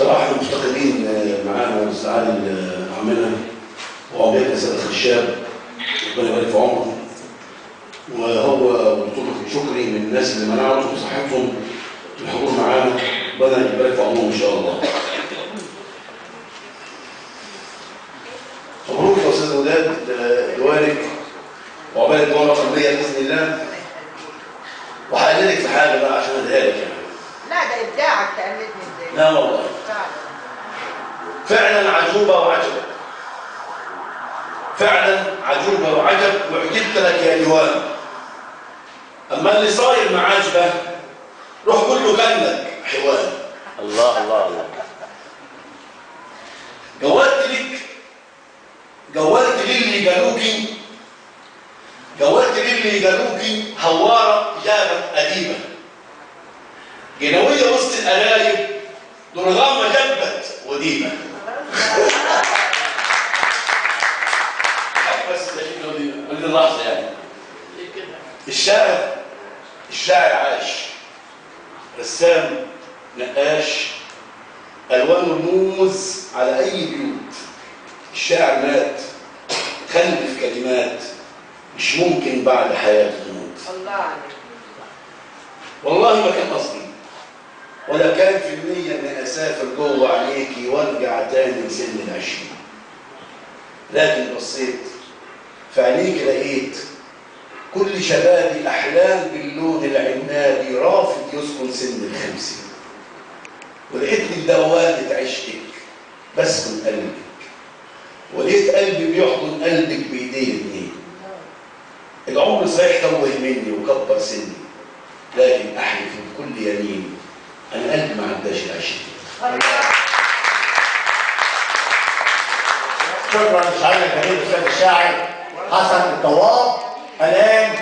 بصراحة احنا مفتقدين معانا أستاذ علي عمنا وعملنا سيد الخشاب، ربنا يبارك في عمره، وهو والدكتور شكري من الناس اللي منعتهم وصحتهم الحضور معانا، ربنا يبارك في عمرهم إن شاء الله. مبروك يا أستاذ وداد لوالد وعقبال الدورة القلبية بإذن الله. وهقلدك في حاجة بقى عشان أديها لك يعني. لا ده إبداعك تقلدني إزاي؟ لا والله. فعلا عجوبة وعجب. فعلا عجوبة وعجب وعجبت لك يا لواء. أما اللي صاير مع عجبة روح قول له كان لك حوار. الله الله الله. جولت للي قالوكي هوارة جابت أديبة، جنوية وسط القلايب درغامة جبت وديبة. بس من اللحظة يعني الشاعر عاش، رسام، نقاش، ألوان رموز على أي بيوت. الشاعر مات، خلف كلمات مش ممكن بعد حياته تموت. الله عليك. والله ما كان قصدي ولا كان في النية إني أسافر جوه عينيكي وارجع تاني لسن العشرين، لكن بصيت في عينيكي لقيت كل شبابي الأحلام باللون العنابي رافض يسكن سن ال50، ولقيتني بدوامة عشقك بسكن قلبك، ولقيت قلبي بيحضن قلبك بإيديه الاتنين. العمر صحيح توه مني وكبر سني، لكن أحلف بكل يمين أنا قلبي ما عداش ال20. شكرا للشاعر الجميل الأستاذ الشاعر حسن الطواب. الآن